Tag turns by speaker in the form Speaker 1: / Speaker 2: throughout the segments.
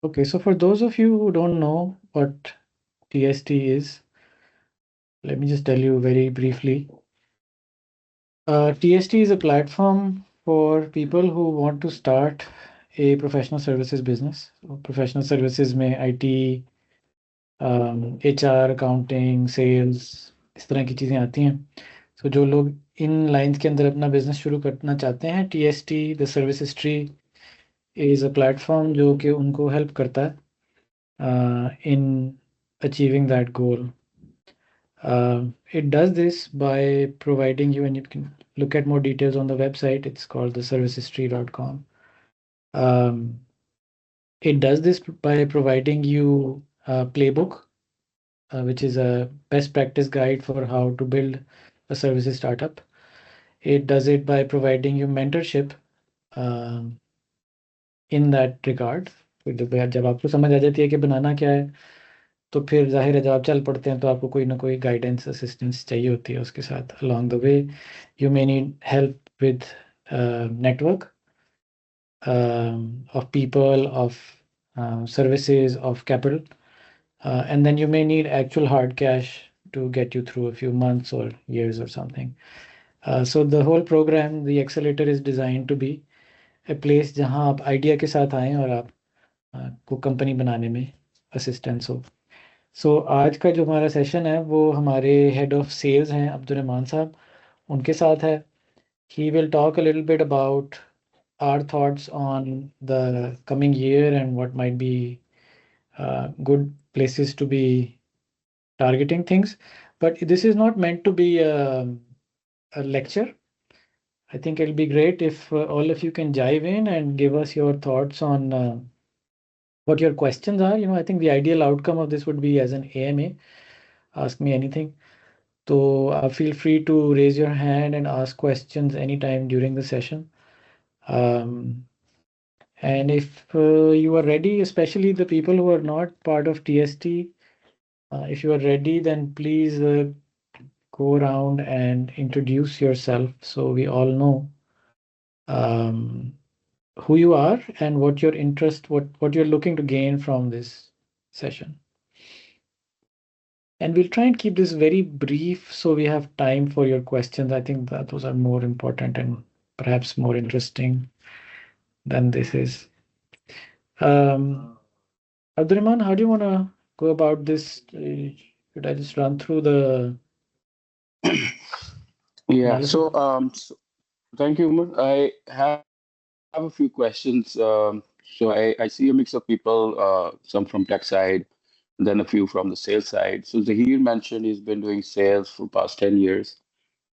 Speaker 1: Okay, so for those of you who don't know what TST is, let me just tell you very briefly. TST is a platform for people who want to start a professional services business. So professional services में IT, HR, accounting, sales, इस तरह की चीज़ें आती हैं. So जो लोग इन lines के अंदर अपना बिजनेस शुरू करना चाहते हैं, TST the services tree is a platform जो कि उनको हेल्प करता है in achieving that goal. It does this by providing you, and you can look at more details on the website. It's called theservicehistory.com. It does this by providing you a playbook, which is a best practice guide for how to build a services startup. It does it by providing you mentorship in that regard. जब आपको समझ आ जाती है कि बनाना क्या है, तो फिर जाहिर है जब आप चल पड़ते हैं तो आपको कोई ना कोई गाइडेंस असिस्टेंस चाहिए होती है उसके साथ along the way. You may need help with network of people, of services, of capital, and then you may need actual hard cash to get you through a few months or years or something. So the whole program, the accelerator, is designed to be a place जहाँ आप idea के साथ आएँ और आप को company बनाने में असिस्टेंस हो. सो आज का जो हमारा सेशन है वो हमारे हेड ऑफ सेल्स हैं अब्दुर्रहमान साहब, उनके साथ है. He will talk a little bit about our thoughts on the coming year and what might be good places to be targeting things. But this is not meant to be a lecture. I think it'll be great if all of you can dive in and give us your thoughts on what your questions are. I think the ideal outcome of this would be as an AMA, ask me anything. So feel free to raise your hand and ask questions anytime during the session. And if you are ready, especially the people who are not part of TST, if you are ready, then please go around and introduce yourself so we all know who you are and what your interest, what you're looking to gain from this session. And we'll try and keep this very brief so we have time for your questions. I think that those are more important and perhaps more interesting than this is. Abdurrahman, how do you want to go about this? Should I just run through the
Speaker 2: Yeah.
Speaker 1: analysis?
Speaker 2: Thank you, Umar. I have a few questions. I see a mix of people, some from tech side, then a few from the sales side. So Zahir mentioned he's been doing sales for past 10 years.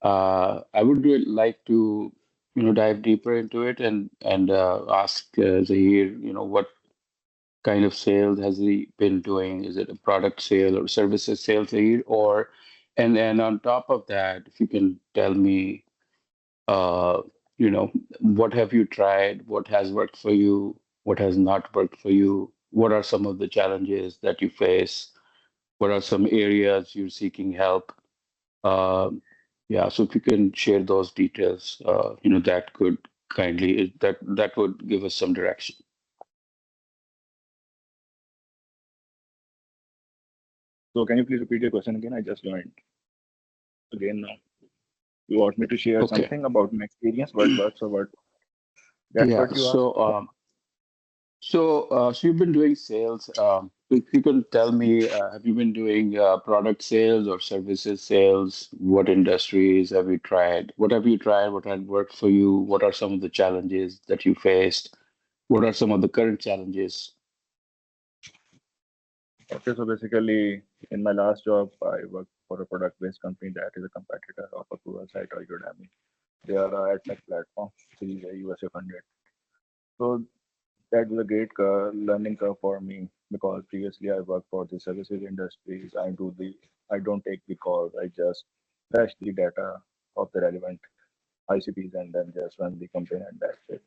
Speaker 2: I would really like to, dive deeper into it and ask Zahir, what kind of sales has he been doing? Is it a product sale or services sales, Zahir? And on top of that, if you can tell me, uh, what have you tried? What has worked for you? What has not worked for you? What are some of the challenges that you face? What are some areas you're seeking help? Uh, yeah, so if you can share those details, that could that would give us some direction.
Speaker 3: So can you please repeat your question again? I just joined again now. You want me to share
Speaker 2: Okay.
Speaker 3: something about my experience, what works or what? That's
Speaker 2: Yeah.
Speaker 3: what you asked.
Speaker 2: So you've been doing sales. If you can tell me, have you been doing product sales or services sales? What industries have you tried? What have you tried? What had worked for you? What are some of the challenges that you faced? What are some of the current challenges?
Speaker 3: Okay, so basically, in my last job, I worked for a product-based company that is a competitor of a Google site or Udemy. They are a edtech platform, Series A USA funded. So that was a great learning curve for me because previously I worked for the services industries. I don't take the calls. I just fetch the data of the relevant ICPs and then just run the campaign and that's it.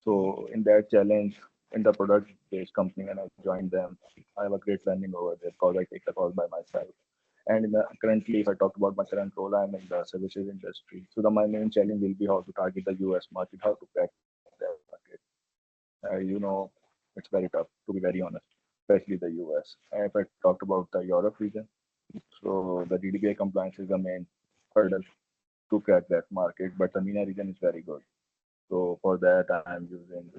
Speaker 3: So in that challenge, in the product-based company, when I joined them, I have a great learning over there because I take the calls by myself. And currently, if I talk about my current role, I'm in the services industry. So my main challenge will be how to target the US market, how to crack that market. You know, it's very tough, to be very honest, especially the US. And if I talked about the Europe region, so the GDPR compliance is the main hurdle to crack that market, but the MENA region is very good. So for that, I'm using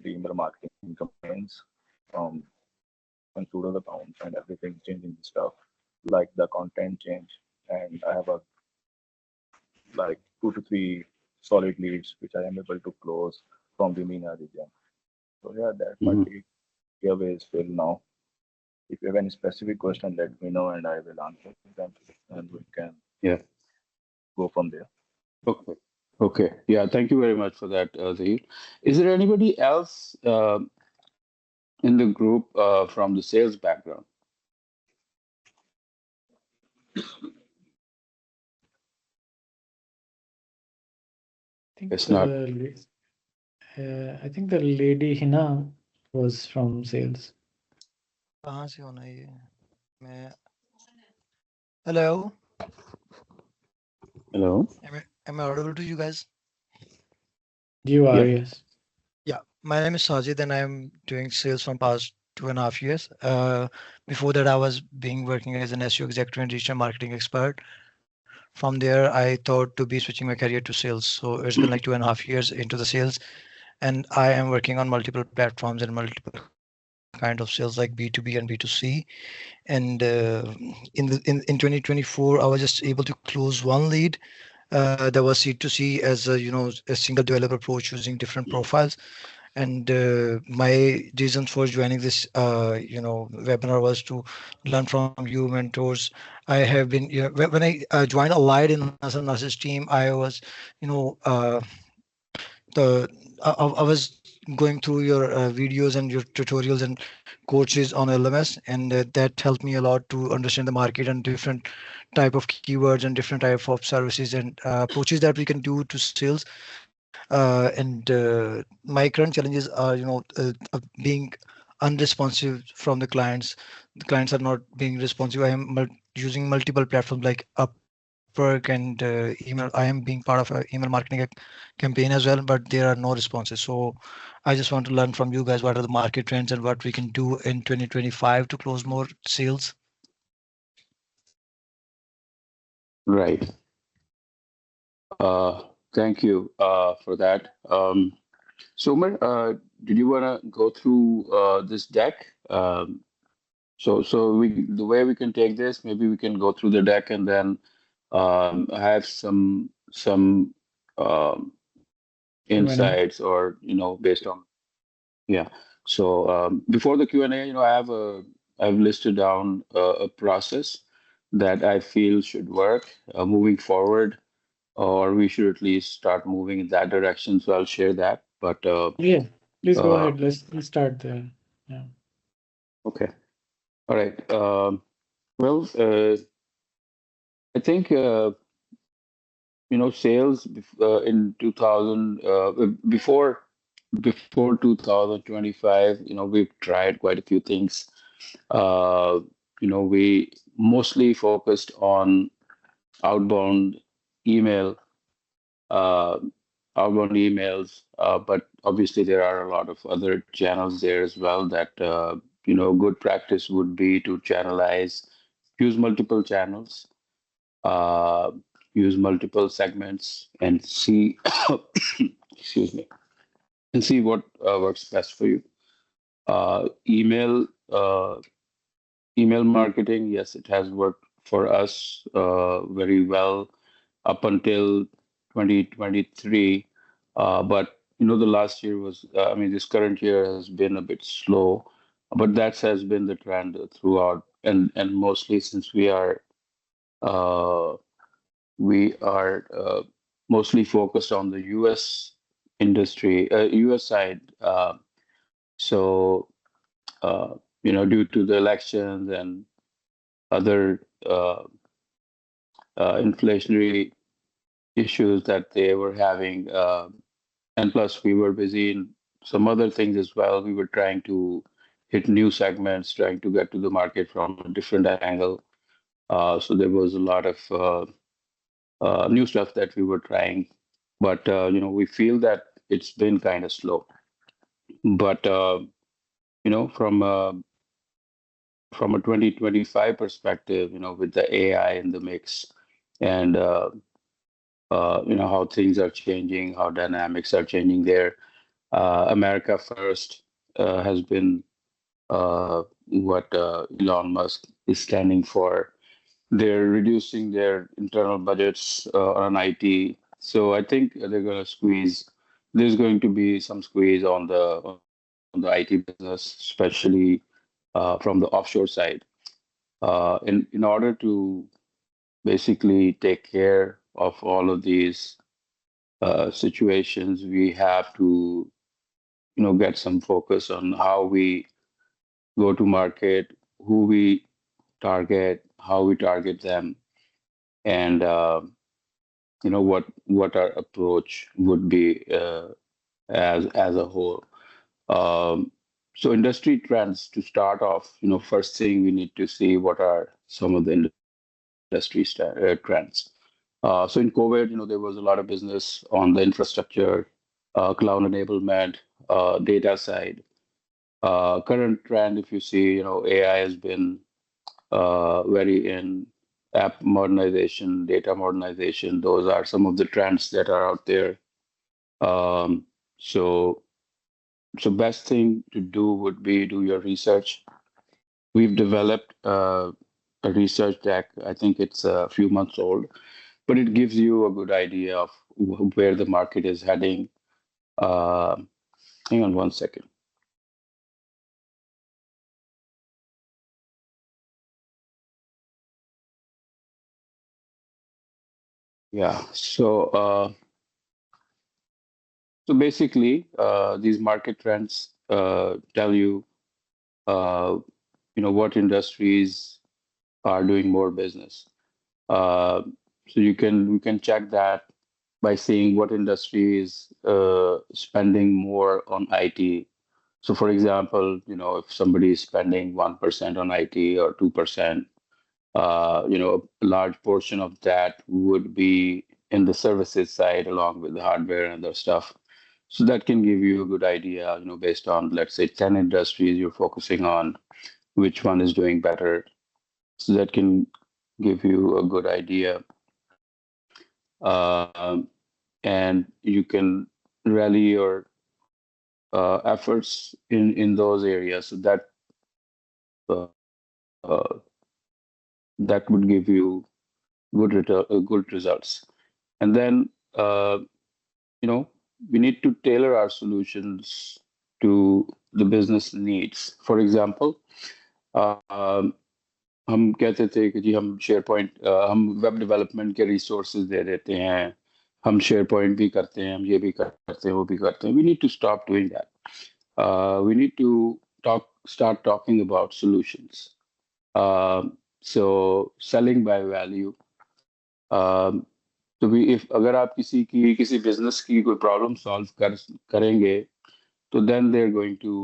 Speaker 3: the email marketing campaigns from and pseudo accounts and everything, changing the stuff like the content change. And I have a like 2 to 3 solid leads which I am able to close from the MENA region. So yeah, that my
Speaker 2: Mhm.
Speaker 3: giveaway is filled now. If you have any specific question, let me know and I will answer them, and we can
Speaker 2: Yeah.
Speaker 3: go from there.
Speaker 2: Okay. Okay. Yeah. Thank you very much for that, Zahir. Is there anybody else in the group from the sales background?
Speaker 1: I think
Speaker 2: It's not.
Speaker 1: I think the lady Hina was from sales.
Speaker 4: कहाँ से होना ये मैं hello
Speaker 2: Hello.
Speaker 4: am I audible to you guys?
Speaker 1: You are,
Speaker 2: Yep.
Speaker 1: yes.
Speaker 4: Yeah, my name is Sajid and I'm doing sales from past 2.5 years. Before that, I was working as an SEO executive and digital marketing expert. From there, I thought to be switching my career to sales. So it's been like 2.5 years into the sales, and I am working on multiple platforms and multiple kind of sales like B2B and B2C. And in 2024, I was just able to close one lead. That was C2C as a single developer approach using different profiles. And my reasons for joining this webinar was to learn from you mentors. I have been when I joined Allied in Nasser Nasser's team, I was you know the I was going through your videos and your tutorials and courses on LMS, and that helped me a lot to understand the market and different type of keywords and different type of services and approaches that we can do to sales. And my current challenges are being unresponsive from the clients. The clients are not being responsive. I am using multiple platforms like Upwork and email. I am being part of a email marketing campaign as well, but there are no responses. So I just want to learn from you guys what are the market trends and what we can do in 2025 to close more sales.
Speaker 2: Right. Thank you for that. Sumer, did you want to go through this deck? So the way we can take this, maybe we can go through the deck and then have some um,
Speaker 1: Q&A.
Speaker 2: insights or based on yeah. So before the Q&A, I've listed down a process that I feel should work moving forward, or we should at least start moving in that direction. So I'll share that. But
Speaker 1: Yeah, please go
Speaker 2: uh,
Speaker 1: ahead. Let's start there. Yeah.
Speaker 2: okay, all right. Well, I think sales in 2000 before 2025. We've tried quite a few things. Uh, we mostly focused on outbound email, uh, outbound emails, but obviously there are a lot of other channels there as well that good practice would be to channelize, use multiple channels, uh, use multiple segments, and see, excuse me, and see what works best for you. Email. Email marketing, yes, it has worked for us very well up until 2023. But the last year was, I mean, this current year has been a bit slow, but that has been the trend throughout, and mostly since uh, we are mostly focused on the U.S. industry, U.S. side. So due to the elections and other inflationary issues that they were having. And plus, we were busy in some other things as well. We were trying to hit new segments, trying to get to the market from a different angle. So there was a lot of new stuff that we were trying. But, we feel that it's been kind of slow. But from a 2025 perspective, with the AI in the mix, and how things are changing, how dynamics are changing there. America First has been what Elon Musk is standing for. They're reducing their internal budgets on IT, so I think they're going to squeeze. There's going to be some squeeze on the IT business, especially from the offshore side. In order to basically take care of all of these situations, we have to get some focus on how we go to market, who we target, how we target them, and what our approach would be as a whole. Um, so industry trends to start off, first thing we need to see what are some of the industry trends. So in COVID, there was a lot of business on the infrastructure, cloud enablement, data side. Current trend, if you see, AI has been very in app modernization, data modernization. Those are some of the trends that are out there. Um, so, so best thing to do would be do your research. We've developed a research deck. I think it's a few months old, but it gives you a good idea of where the market is heading. Uh, Hang on one second. Yeah. So basically, these market trends tell you, uh, what industries are doing more business. Uh, so you can check that by seeing what industry is spending more on IT. So, for example, if somebody is spending 1% on IT or 2%, a large portion of that would be in the services side along with the hardware and other stuff. So that can give you a good idea, based on, let's say, 10 industries you're focusing on, which one is doing better. So that can give you a good idea. Um, and you can rally your efforts in those areas. So uh, uh, that would give you good results. And then you know we need to tailor our solutions to the business needs. For example, um, हम कहते थे कि जी हम share point हम web development के resources दे देते हैं, हम शेयर पॉइंट भी करते हैं, हम ये भी करते हैं, वो भी करते हैं. We need to stop doing that. We need to start talking about solutions. So selling by value. तो भी if अगर आप किसी बिजनेस की कोई प्रॉब्लम सॉल्व करेंगे, तो then they're going to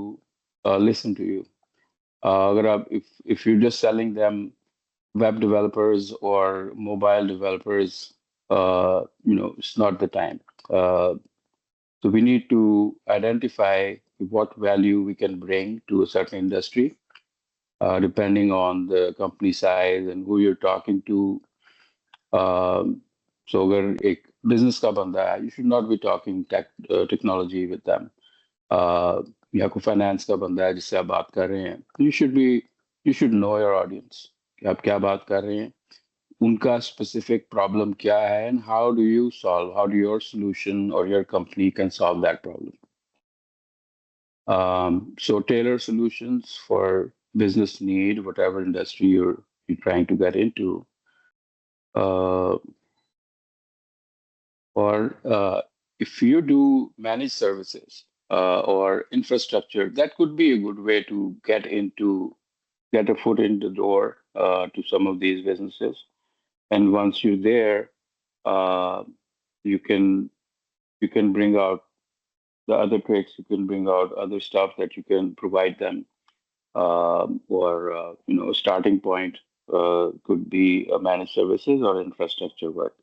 Speaker 2: listen to you. अगर आप if you're just selling them web developers or mobile developers, it's not the time. So we need to identify what value we can bring to a certain industry, depending on the company size and who you're talking to. So अगर एक business का बंदा है, you should not be talking technology with them. या कोई finance का बंदा है जिससे आप बात कर रहे हैं, you should know your audience, कि आप क्या बात कर रहे हैं, उनका specific problem क्या है, and how do your solution or your company can solve that problem. So tailor solutions for business need, whatever industry you're trying to get into. Uh, or if you do managed services or infrastructure, that could be a good way to get a foot in the door to some of these businesses. And once you're there, uh, you can bring out the other tricks. You can bring out other stuff that you can provide them. Or starting point could be managed services or infrastructure work.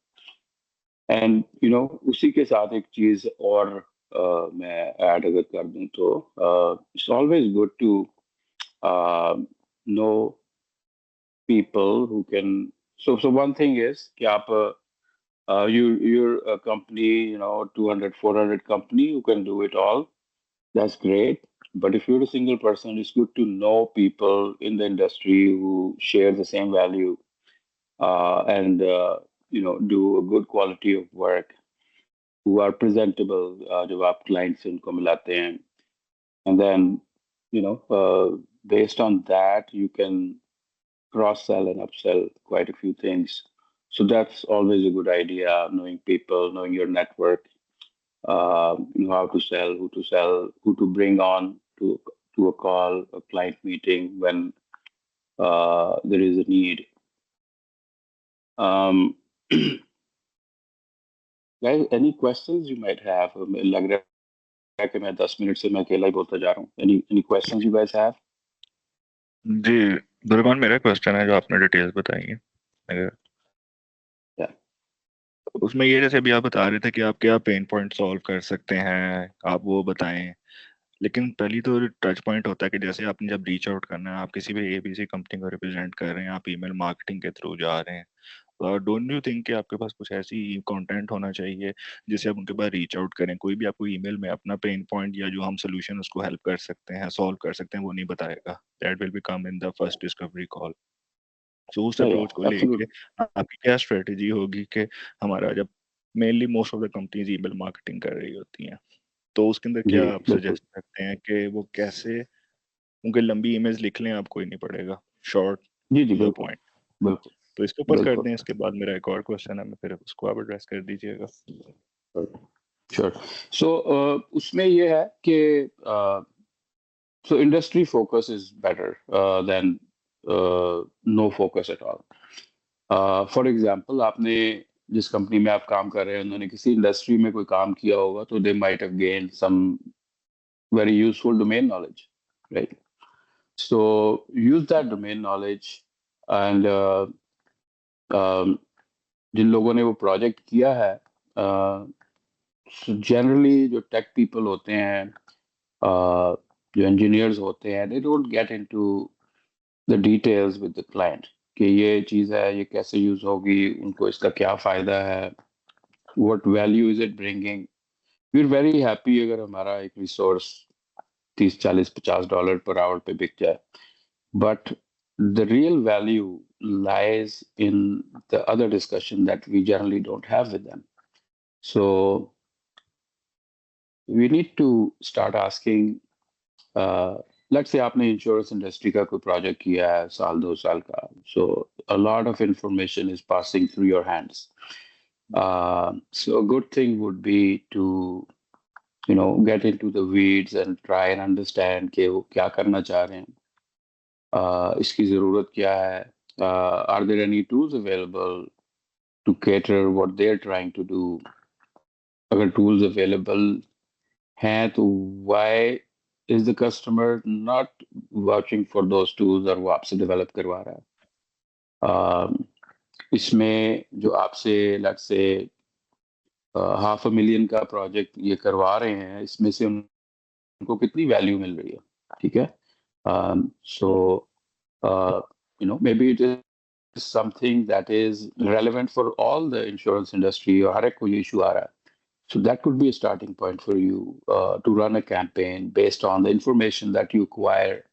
Speaker 2: And उसी के साथ एक चीज और मैं add अगर कर दूं तो it's always good to know people who can. So one thing is कि आप you're a company, 200 400 company who can do it all. That's great. But if you're a single person, it's good to know people in the industry who share the same value, and do a good quality of work, who are presentable जब आप clients से उनको मिलाते हैं. And then based on that you can cross sell and upsell quite a few things. So that's always a good idea, knowing people, knowing your network, how to sell, who to bring on to a call, a client meeting when there is a need. Um, guys, any questions you might have? लग रहा है कि मैं 10 minute से मैं अकेला ही बोलता जा रहा हूँ. Any questions you guys have?
Speaker 3: जी दुर्गौन, मेरा क्वेश्चन है जो आपने डिटेल्स बताई है, अगर
Speaker 2: Yeah.
Speaker 3: उसमें ये जैसे अभी आप बता रहे थे कि आप क्या पेन पॉइंट सॉल्व कर सकते हैं, आप वो बताएं. लेकिन पहली तो टच पॉइंट होता है कि जैसे आपने जब रीच आउट करना है, आप किसी भी एबीसी कंपनी को रिप्रेजेंट कर रहे हैं, आप ईमेल मार्केटिंग के थ्रू जा रहे हैं, डोंट यू थिंक कि आपके पास कुछ ऐसी कंटेंट होना चाहिए जिससे आप उनके पास रीच आउट करें? कोई भी आपको ईमेल में अपना पेन पॉइंट या जो हम सोल्यूशन उसको हेल्प कर सकते हैं, सॉल्व कर सकते हैं, वो नहीं बताएगा. That will be come in the first discovery call. So उस
Speaker 2: Yeah,
Speaker 3: अप्रोच को लेके
Speaker 2: absolutely.
Speaker 3: आपकी क्या स्ट्रेटेजी होगी कि हमारा जब mainly most of the companies email marketing कर रही होती हैं, तो उसके अंदर
Speaker 2: जी
Speaker 3: क्या आप
Speaker 2: बिल्कुल.
Speaker 3: सजेस्ट करते हैं कि वो कैसे उनके लंबी इमेज लिख लें, आप कोई नहीं पड़ेगा, शॉर्ट
Speaker 2: जी जी
Speaker 3: टू द
Speaker 2: बिल्कुल
Speaker 3: पॉइंट.
Speaker 2: बिल्कुल
Speaker 3: तो इसके ऊपर कर
Speaker 2: बिल्कुल.
Speaker 3: दें, इसके बाद मेरा एक और क्वेश्चन है, मैं फिर उसको आप एड्रेस कर दीजिएगा.
Speaker 2: Sure. So उसमें ये है कि so industry focus is better than no focus at all. For example, आपने जिस कंपनी में आप काम कर रहे हैं, उन्होंने किसी इंडस्ट्री में कोई काम किया होगा, तो they might have gained some very useful domain knowledge, right? So use that domain knowledge, and जिन लोगों ने वो प्रोजेक्ट किया है, जनरली जो टेक पीपल होते हैं, जो इंजीनियर्स होते हैं, they don't get into the details with the client कि ये चीज़ है, ये कैसे यूज होगी, उनको इसका क्या फायदा है, what value is it bringing. we're very happy अगर हमारा एक रिसोर्स 30 40 $50 per hour पे बिक जाए, but the real value lies in the other discussion that we generally don't have with them. So we need to start asking, let's say आपने insurance industry का कोई project किया है साल 2 साल का, so a lot of information is passing through your hands. So a good thing would be to get into the weeds and try and understand कि वो क्या करना चाह रहे हैं, इसकी ज़रूरत क्या है, are there any tools available to cater what they're trying to do. अगर tools available हैं तो why is the customer not vouching for those tools और वो आपसे डेवलप करवा रहा है. इसमें जो आपसे let's say $500,000 का प्रोजेक्ट ये करवा रहे हैं, इसमें से उनको कितनी वैल्यू मिल रही है, ठीक है? So maybe it is something that is relevant for all the insurance industry, और हर एक को ये इशू आ रहा है. So that could be a starting point for you to run a campaign based on the information that you acquire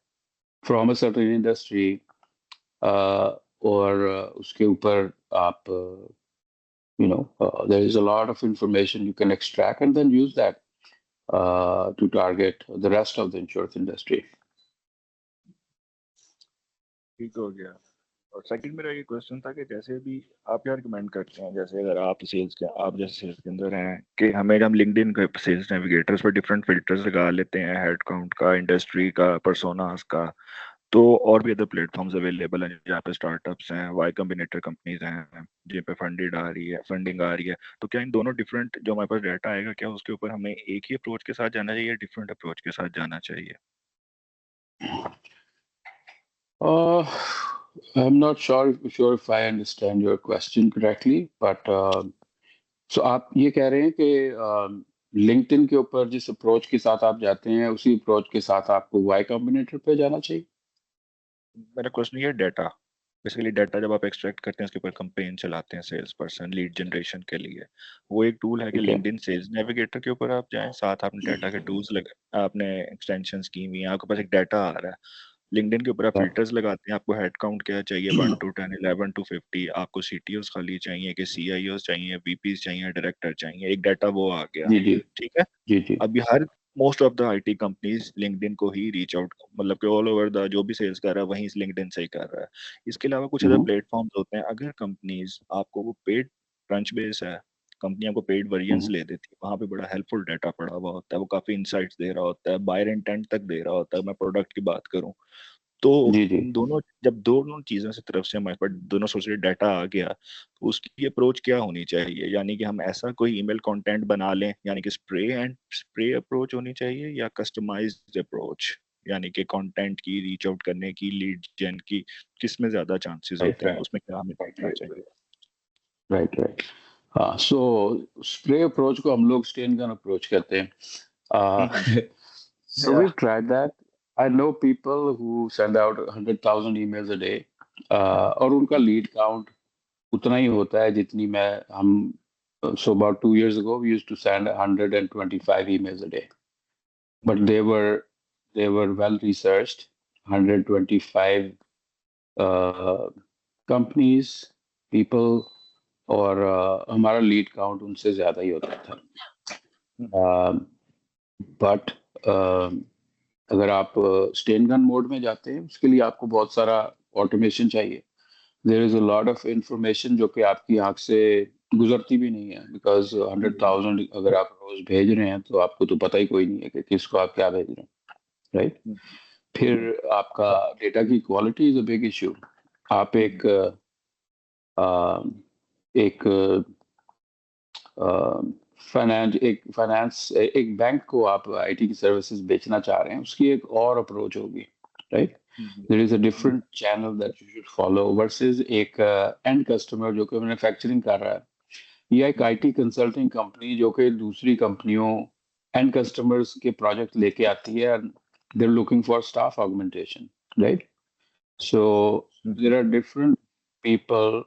Speaker 2: from a certain industry, और उसके ऊपर आप there is a lot of information you can extract and then use that to target the rest of the insurance industry.
Speaker 3: ठीक हो गया. और second मेरा ये क्वेश्चन था कि जैसे भी आप क्या रिकमेंड करते हैं, जैसे अगर आप जैसे सेल्स के अंदर हैं, कि हमें हम लिंक्डइन के सेल्स नेविगेटर्स पर डिफरेंट फिल्टर्स लगा लेते हैं, हेड काउंट का, इंडस्ट्री का, पर्सोनास का, तो और भी अदर प्लेटफॉर्म्स अवेलेबल हैं जहाँ पे स्टार्टअप्स हैं, वाई कॉम्बिनेटर कंपनीज हैं जिन पे फंडिंग आ रही है. तो क्या इन दोनों डिफरेंट जो हमारे पास डाटा आएगा, क्या उसके ऊपर हमें एक ही अप्रोच के साथ जाना चाहिए, डिफरेंट अप्रोच के साथ जाना चाहिए?
Speaker 2: I'm not sure if I understand your question correctly, but so आप ये कह रहे हैं कि लिंक्डइन के ऊपर जिस अप्रोच के साथ आप जाते हैं उसी अप्रोच के साथ आपको वाई कॉम्बिनेटर पे जाना चाहिए?
Speaker 3: मेरा क्वेश्चन ये डाटा, बेसिकली डाटा जब आप एक्सट्रैक्ट करते हैं उसके ऊपर कंपेन चलाते हैं सेल्स पर्सन लीड जनरेशन के लिए, वो एक टूल है कि
Speaker 2: ठीक है।
Speaker 3: लिंक्डइन सेल्स नेविगेटर के ऊपर आप जाएं, साथ आपने डाटा के टूल्स लगा, आपने एक्सटेंशंस की हुई हैं, आपके पास एक डाटा आ रहा है। लिंक्डइन के ऊपर आप फिल्टर्स लगाते हैं, आपको हेड काउंट क्या चाहिए, 1 to 10, 11 to 50, आपको सीटीओस खाली चाहिए कि सीआईओस चाहिए, वीपीस चाहिए, डायरेक्टर चाहिए, एक डाटा वो आ गया।
Speaker 2: जी जी
Speaker 3: ठीक है।
Speaker 2: जी जी
Speaker 3: अभी हर most of the IT companies LinkedIn को ही रीच आउट, मतलब कि ऑल ओवर द जो भी सेल्स कर रहा है वहीं लिंक्डइन से ही कर रहा है। इसके अलावा कुछ अदर
Speaker 2: हम्म,
Speaker 3: प्लेटफॉर्म्स होते हैं, अगर कंपनीज आपको वो पेड ब्रांच बेस है, कंपनी आपको पेड वेरिएंस
Speaker 2: हम्म,
Speaker 3: ले देती है, वहां पे बड़ा हेल्पफुल डाटा पड़ा हुआ होता है, वो काफी इंसाइट्स दे रहा होता है, बायर इंटेंट तक दे रहा होता है। मैं प्रोडक्ट की बात करूं तो
Speaker 2: जी जी
Speaker 3: उन दोनों, जब दोनों चीजों से तरफ से हमारे पास दोनों सोर्स से डाटा आ गया, तो उसकी अप्रोच क्या होनी चाहिए, यानी कि हम ऐसा कोई ईमेल कंटेंट बना लें, यानी कि स्प्रे अप्रोच होनी चाहिए, या कस्टमाइज्ड अप्रोच, यानी कि कंटेंट की रीच आउट करने की, लीड जेन की, किस में ज्यादा चांसेस
Speaker 2: राइट
Speaker 3: होते हैं,
Speaker 2: राइट
Speaker 3: उसमें क्या हमें
Speaker 2: राइट
Speaker 3: देखना चाहिए?
Speaker 2: Right right. हाँ, सो स्प्रे अप्रोच को हम लोग स्टेन गन अप्रोच कहते हैं।
Speaker 3: हम्म,
Speaker 2: So we've tried that. I know people who send out 100,000 emails a day, और उनका लीड काउंट उतना ही होता है जितनी मैं हम so about 2 years ago we used to send 125 emails a day, but they were well researched. 125 uh, companies, people, और हमारा लीड काउंट उनसे ज्यादा ही होता था। बट अगर आप स्टेन गन मोड में जाते हैं उसके लिए आपको बहुत सारा ऑटोमेशन चाहिए। There is a lot of information जो कि आपकी आंख से गुजरती भी नहीं है, बिकॉज 100,000 अगर आप रोज भेज रहे हैं तो आपको तो पता ही कोई नहीं है कि किसको आप क्या भेज रहे हैं, राइट? फिर आपका डेटा की quality is a big issue. आप एक फाइनेंस एक बैंक को आप आईटी की सर्विसेज बेचना चाह रहे हैं, उसकी एक और अप्रोच होगी, right? There is a different channel that you should follow versus एक एंड कस्टमर जो कि मैन्युफैक्चरिंग कर रहा है, या एक आईटी कंसल्टिंग कंपनी जो कि दूसरी कंपनियों एंड कस्टमर्स के प्रोजेक्ट लेके आती है, they are looking for staff augmentation, right? So there are different people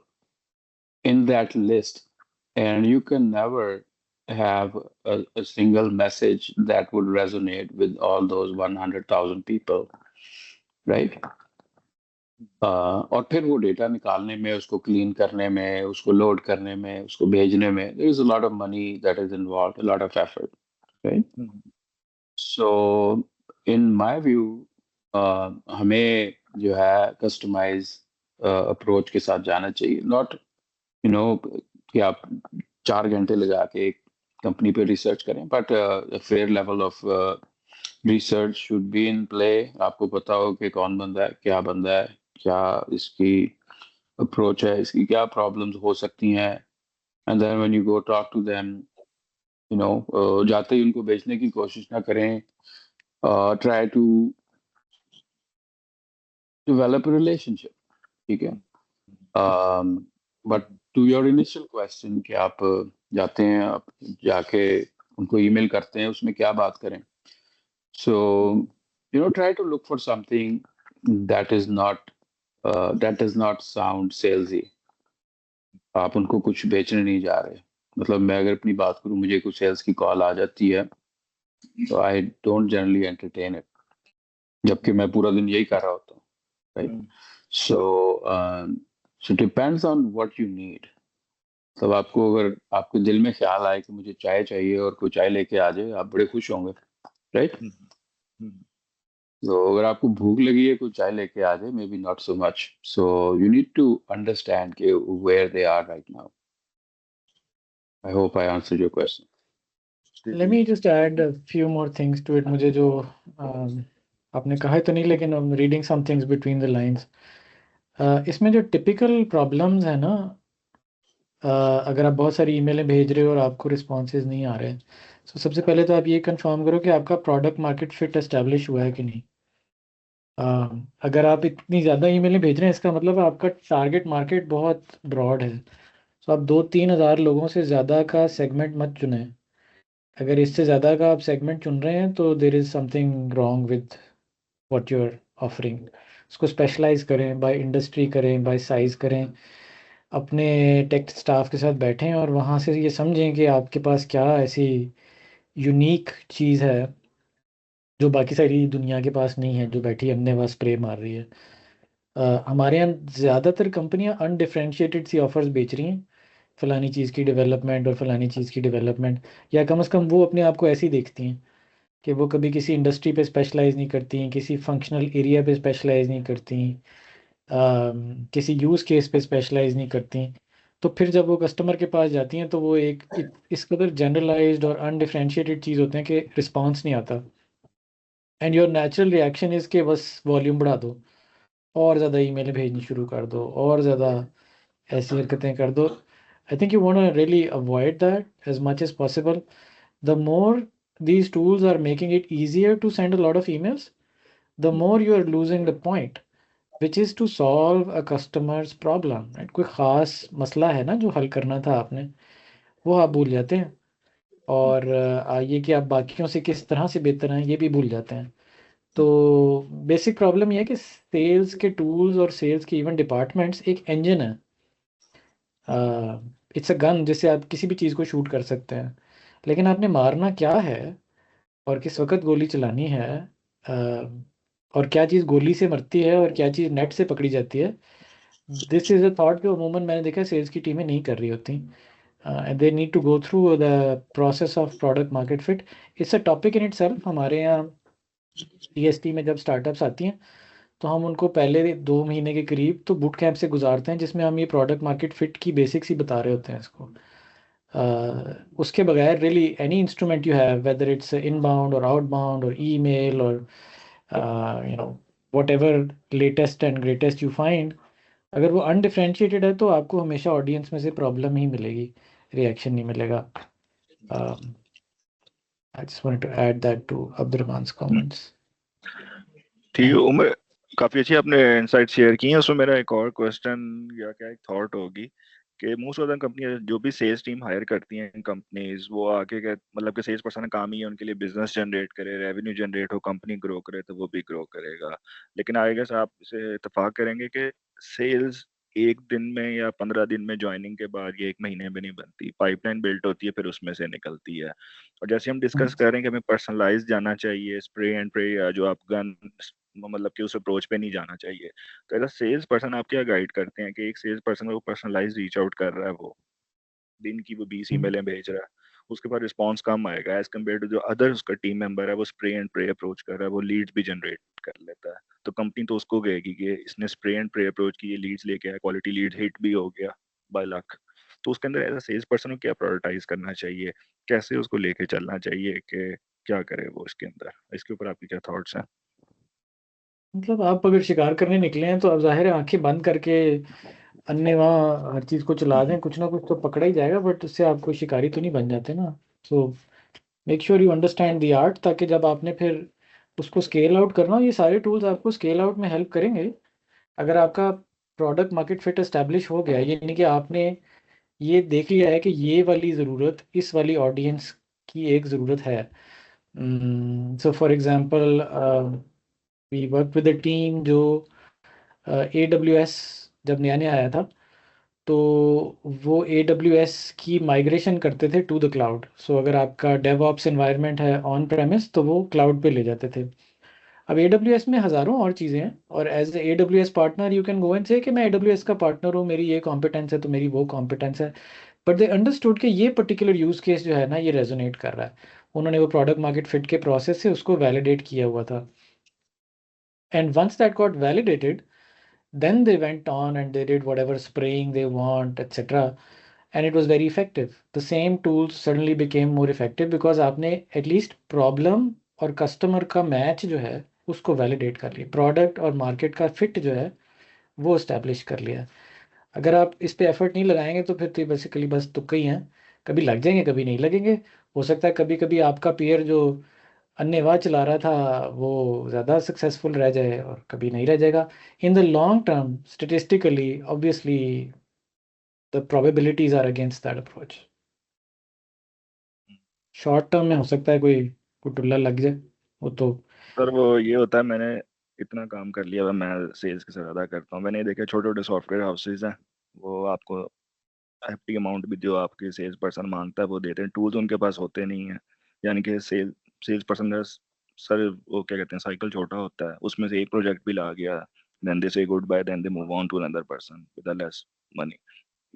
Speaker 2: in that list, and you can never have a single message that would resonate with all those 100,000 people, right? और फिर वो data निकालने में, उसको clean करने में, उसको load करने में, उसको भेजने में, there is a lot of money that is involved, a lot of effort, right? So in my view, हमें जो है कस्टमाइज अप्रोच के साथ जाना चाहिए, नॉट यू नो कि आप 4 घंटे लगा के एक कंपनी पे रिसर्च करें, but fair level of research should be in play. आपको पता हो कि कौन बंदा है, क्या इसकी अप्रोच है, इसकी क्या प्रॉब्लम्स हो सकती हैं, and then when you go talk to them, you know, जाते ही उनको बेचने की कोशिश ना करें, try to develop a relationship, ठीक है? But to your initial question कि आप जाते हैं, आप जाके उनको ईमेल करते हैं, उसमें क्या बात करें? So you know, try to look for something that is not that does not sound salesy. आप उनको कुछ बेचने नहीं जा रहे। मतलब मैं अगर अपनी बात करूं, मुझे कुछ सेल्स की कॉल आ जाती है तो I don't generally entertain it, जबकि मैं पूरा दिन यही कर रहा होता हूँ, right? So depends on what you need. तब आपको, अगर आपके दिल में ख्याल आए कि मुझे चाय चाहिए और कोई चाय लेके आ जाए, आप बड़े खुश होंगे, राइट? तो अगर आपको भूख लगी है, कोई चाय लेके आ जाए, maybe not so much. So you need to understand कि where they are right now. I hope I answered your question.
Speaker 1: Let me just add a few more things to it. मुझे जो आपने कहा है तो नहीं, लेकिन I'm reading some things between the lines. इसमें जो टिपिकल प्रॉब्लम्स है ना, अगर आप बहुत सारी ईमेलें भेज रहे हो और आपको रिस्पॉन्सेज नहीं आ रहे हैं, तो सबसे पहले तो आप ये कंफर्म करो कि आपका प्रोडक्ट मार्केट फिट एस्टेब्लिश हुआ है कि नहीं। अगर आप इतनी ज़्यादा ईमेलें भेज रहे हैं, इसका मतलब आपका टारगेट मार्केट बहुत ब्रॉड है। तो आप 2-3 हज़ार लोगों से ज़्यादा का सेगमेंट मत चुनें। अगर इससे ज़्यादा का आप सेगमेंट चुन रहे हैं तो there is something wrong with what you are offering. उसको स्पेशलाइज करें, बाय इंडस्ट्री करें, बाय साइज़ करें, अपने टेक स्टाफ के साथ बैठें और वहाँ से ये समझें कि आपके पास क्या ऐसी यूनिक चीज़ है जो बाकी सारी दुनिया के पास नहीं है, जो बैठी अंधे स्प्रे मार रही है। हमारे यहाँ ज़्यादातर कंपनियां अनडिफरेंशिएटेड सी ऑफर्स बेच रही हैं, फलानी चीज़ की डेवलपमेंट और फलानी चीज़ की डेवलपमेंट, या कम से कम वो अपने आप को ऐसे ही देखती हैं कि वो कभी किसी इंडस्ट्री पे स्पेशलाइज नहीं करती हैं, किसी फंक्शनल एरिया पे स्पेशलाइज नहीं करती, किसी यूज़ केस पे स्पेशलाइज नहीं करती। तो फिर जब वो कस्टमर के पास जाती हैं तो वो इस कदर जनरलाइज्ड और अनडिफरेंशिएटेड चीज़ होते हैं कि रिस्पॉन्स नहीं आता, and your natural reaction is के बस वॉल्यूम बढ़ा दो, और ज़्यादा ईमेल भेजनी शुरू कर दो, और ज़्यादा ऐसी हरकतें कर दो। I think you want to really avoid that as much as possible. The more these tools are making it easier to send a lot of emails, the more you are losing the point, which is to solve a customer's problem, right? कोई ख़ास मसला है ना जो हल करना था आपने, वो आप भूल जाते हैं, और ये कि आप बाकियों से किस तरह से बेहतर हैं ये भी भूल जाते हैं। तो बेसिक प्रॉब्लम ये है कि सेल्स के टूल्स और सेल्स के इवन डिपार्टमेंट्स एक इंजन है, इट्स अ गन जिससे आप किसी भी चीज़ को शूट कर सकते हैं, लेकिन आपने मारना क्या है और किस वक्त गोली चलानी है, और क्या चीज़ गोली से मरती है और क्या चीज़ नेट से पकड़ी जाती है, दिस इज़ अ थॉट जो अमूमन मैंने देखा सेल्स की टीमें नहीं कर रही होती। They need to go through the process of product market fit. It's a topic in itself. हमारे यहाँ टीएसटी में जब स्टार्टअप्स आती हैं तो हम उनको पहले 2 महीने के करीब तो बूट कैंप से गुजारते हैं, जिसमें हम ये प्रोडक्ट मार्केट फिट की बेसिक्स ही बता रहे होते हैं इसको। उसके बगैर really any instrument you have, whether it's inbound और आउटबाउंड और ईमेल और you know what ever latest and greatest you find, अगर वो अनडिफरेंशिएटेड है तो आपको हमेशा ऑडियंस में से प्रॉब्लम ही मिलेगी, रिएक्शन नहीं मिलेगा। I just wanted to add that to Abdurrahman's comments.
Speaker 3: ठीक है उमर, काफी अच्छी आपने इनसाइट शेयर की है। उसमें मेरा एक और क्वेश्चन या क्या एक थॉट होगी कि मोस्ट ऑफ द कंपनी जो भी सेल्स टीम हायर करती हैं कंपनीज, वो आगे के मतलब कि सेल्स पर्सन का काम ही है उनके लिए बिजनेस जनरेट करे, रेवेन्यू जनरेट हो, कंपनी ग्रो करे तो वो भी ग्रो करेगा। लेकिन आई गेस आप इसे इतफाक करेंगे कि सेल्स एक दिन में या 15 दिन में ज्वाइनिंग के बाद या एक महीने में नहीं बनती, पाइपलाइन बिल्ट होती है फिर उसमें से निकलती है। और जैसे हम डिस्कस कर रहे हैं कि हमें पर्सनलाइज जाना चाहिए, स्प्रे एंड प्रे या जो आप गन मतलब कि उस अप्रोच पे नहीं जाना चाहिए। तो एज अ सेल्स पर्सन आप क्या गाइड करते हैं कि एक सेल्स पर्सन को पर्सनलाइज रीच आउट कर रहा है, वो दिन की वो 20 ईमेलें भेज रहा है, उसके बाद रिस्पॉन्स कम आएगा एज कम्पेयर टू जो अदर उसका टीम मेंबर है, वो स्प्रे एंड प्रे अप्रोच कर रहा है, वो लीड्स भी जनरेट कर लेता है। तो कंपनी तो उसको कहेगी कि इसने स्प्रे एंड प्रे अप्रोच की, ये लीड्स लेके आया, क्वालिटी लीड हिट भी हो गया बाय लक। तो उसके अंदर एज अ सेल्स पर्सन को क्या प्रायोरिटाइज करना चाहिए, कैसे उसको लेके चलना चाहिए कि क्या करे वो इसके अंदर, इसके ऊपर आपके क्या थॉट्स हैं?
Speaker 1: मतलब आप अगर शिकार करने निकले हैं तो अब जाहिर है आंखें बंद करके अन्य वहाँ हर चीज़ को चला दें, कुछ ना कुछ तो पकड़ा ही जाएगा, बट उससे आप कोई शिकारी तो नहीं बन जाते ना। So make sure you understand the art, ताकि जब आपने फिर उसको स्केल आउट करना हो, ये सारे टूल्स आपको स्केल आउट में हेल्प करेंगे। अगर आपका प्रोडक्ट मार्केट फिट एस्टेब्लिश हो गया, यानी कि आपने ये देख लिया है कि ये वाली ज़रूरत इस वाली ऑडियंस की एक ज़रूरत है। So for example we work with a team जो AWS जब नया नया आया था, तो वो AWS की माइग्रेशन करते थे टू द क्लाउड। सो अगर आपका डेवऑप्स एनवायरनमेंट है ऑन प्रेमिस तो वो क्लाउड पे ले जाते थे। अब AWS में हज़ारों और चीज़ें हैं, और as a AWS partner you can go and say कि मैं AWS का पार्टनर हूँ, मेरी ये कॉम्पिटेंस है तो मेरी वो कॉम्पिटेंस है। बट दे अंडरस्टूड कि ये पर्टिकुलर यूज़ केस जो है ना ये रेजोनेट कर रहा है। उन्होंने वो प्रोडक्ट मार्केट फिट के प्रोसेस से उसको वैलिडेट किया हुआ था, and once that got validated, then they went on and they did whatever spraying they want, etc. And it was very effective. The same tools suddenly became more effective because आपने at least problem और customer का match जो है उसको validate कर लिया, product और market का fit जो है वो establish कर लिया। अगर आप इस पे effort नहीं लगाएंगे तो फिर तो बेसिकली बस तुक्के ही हैं, कभी लग जाएंगे कभी नहीं लगेंगे। हो सकता है कभी कभी आपका peer जो अन्यवाह चला रहा था वो ज़्यादा सक्सेसफुल रह जाए और कभी नहीं रह जाएगा। In the long term statistically obviously the probabilities are against that approach. Short term में हो सकता है कोई टुल्ला लग जाए, वो तो
Speaker 3: सर वो ये होता है, मैंने इतना काम कर लिया, मैं सेल्स के साथ ज़्यादा करता हूँ। मैंने देखा छोटे छोटे सॉफ्टवेयर हाउसेज हैं, वो आपको एफटी अमाउंट भी जो आपके सेल्स पर्सन मांगता है वो देते हैं, टूल्स उनके पास होते नहीं है। यानी कि सेल्स पर्सन का सर वो क्या कहते हैं साइकिल छोटा होता है, उसमें से एक प्रोजेक्ट भी ला गया, then they say good bye, then they move on to another person with less money.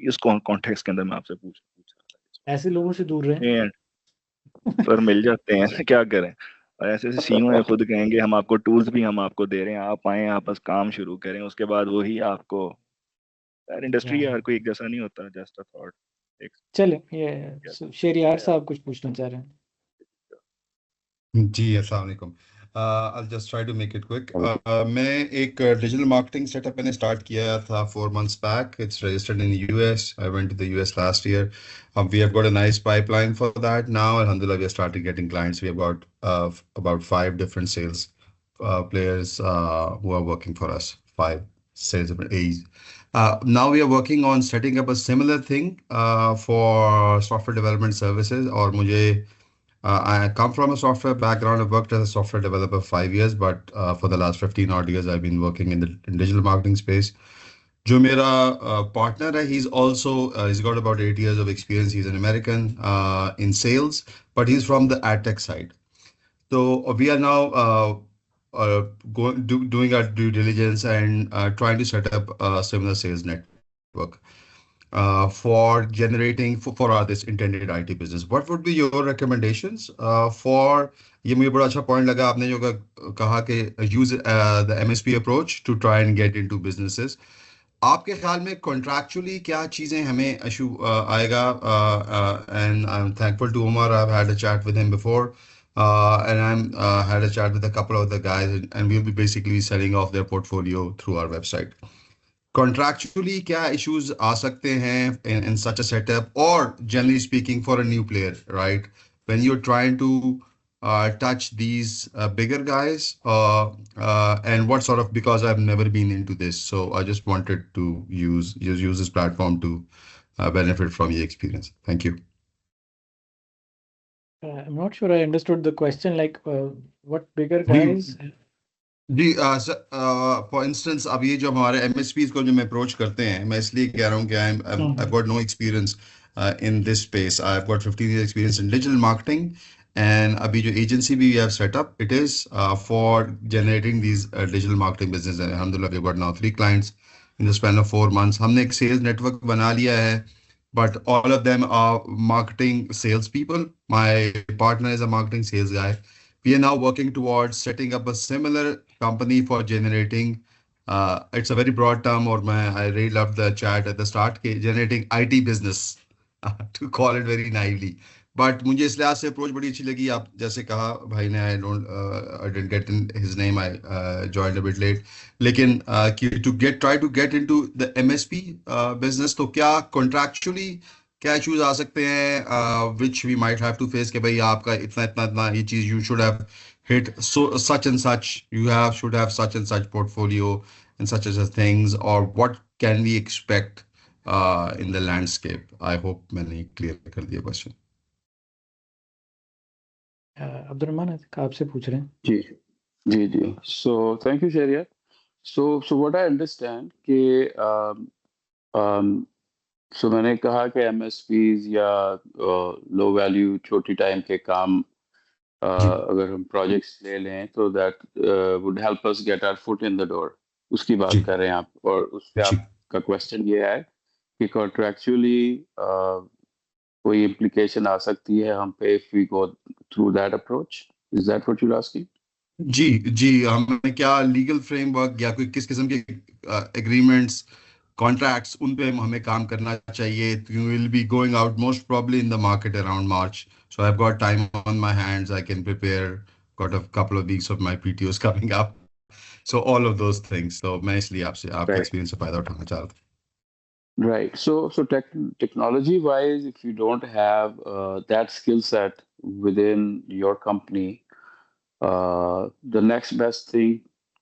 Speaker 3: इस कॉन्टेक्स्ट के अंदर मैं आपसे पूछ रहा
Speaker 1: ऐसे लोगों से दूर रहें।
Speaker 3: था। सर मिल जाते हैं क्या करें। और ऐसे ऐसे सीईओ है खुद कहेंगे हम आपको टूल्स भी हम आपको दे रहे हैं, आप आए आप बस काम शुरू करें, उसके बाद वही आपको। यार इंडस्ट्री
Speaker 1: या
Speaker 3: हर कोई एक जैसा नहीं होता, जस्ट अ थॉट। एक
Speaker 1: चले, ये शेरियार साहब कुछ पूछना चाह रहे हैं।
Speaker 5: जी अस्सलाम वालेकुम। I'll just try to make it quick. मैं एक डिजिटल मार्केटिंग सेटअप मैंने स्टार्ट किया था 4 months back. It's registered in US. I went to the US last year. We have got a nice pipeline for that now. Alhamdulillah, we have started getting clients. We have got about 5 different sales players who are working for us. 5 sales AEs. Now we are working on setting up a similar thing for software development services. और मुझे I come from a software background. I've worked as a software developer 5 years, but for the last 15 odd years, I've been working in digital marketing space. जो मेरा partner है, he's also he's got about 8 years of experience. He's an American in sales, but he's from the ad tech side. So we are now doing our due diligence and trying to set up a similar sales network for generating for this intended IT business. What would be your recommendations for? ये मुझे बड़ा अच्छा point लगा आपने जो कहा कि use the MSP approach to try and get into businesses. आपके ख्याल में contractually क्या चीजें हमें issue आएगा? And I'm thankful to Umar. I've had a chat with him before. And I'm had a chat with a couple of the guys, and we'll be basically selling off their portfolio through our website. Contractually क्या issues आ सकते हैं in such a setup, or generally speaking for a new player, right? When you're trying to touch these bigger guys, and what sort of, because I've never been into this, so I just wanted to use this platform to benefit from your experience. Thank you.
Speaker 1: I'm not sure I understood the question. Like, what bigger
Speaker 5: जी
Speaker 1: guys?
Speaker 5: जी for instance अब ये जो हमारे एमएसपीज को जो मैं approach करते हैं, मैं इसलिए कह रहा हूँ कि I've got no experience in this space. I've got 15 years experience in digital marketing, and अभी जो agency we have set up, it is for generating these digital marketing business. And alhamdulillah, we've got now 3 clients in the span of 4 months. हमने एक sales network बना लिया है, but all of them are marketing sales people. My partner is a marketing sales guy. We are now working towards setting up a similar company for generating. It's a very broad term, or I really loved the chat at the start, generating IT business, to call it very naively. But मुझे इस लिहाज से approach बड़ी अच्छी लगी। आप जैसे कहा भाई ने, I didn't get in his name. I joined a bit late. लेकिन try to get into the MSP business, तो क्या contractually क्या issues आ सकते हैं which we might have to face कि भाई आपका इतना इतना इतना ये चीज you should have hit so such and such, you should have such and such portfolio and such as things, or what can we expect in the landscape? I hope मैंने clear कर दिया question.
Speaker 1: अब्दुल आपसे पूछ रहे हैं।
Speaker 2: जी so thank you Sharia. So what I understand कि so मैंने कहा कि MSPs या लो वैल्यू छोटी टाइम के काम अगर हम प्रोजेक्ट्स ले लें तो that would help us get our foot in the door, उसकी बात कर रहे हैं आप। और उस पे आपका क्वेश्चन ये है कि कॉन्ट्रैक्चुअली कोई इम्प्लीकेशन आ सकती है हम पे if we go through that approach, is that what you are asking?
Speaker 5: जी हमें क्या लीगल फ्रेमवर्क या कोई किस किस्म के एग्रीमेंट्स, कॉन्ट्रैक्ट्स, उन पे हमें काम करना चाहिए? You will be going out most probably in the market around March, so I've got time on my hands. I can prepare. Got a couple of weeks of my PTOs coming up, so all of those things. So मैं इसलिए आपसे आपका experience से फायदा उठाना चाह रहा था।
Speaker 2: Right. So technology wise, if you don't have that skill set within your company, the next best thing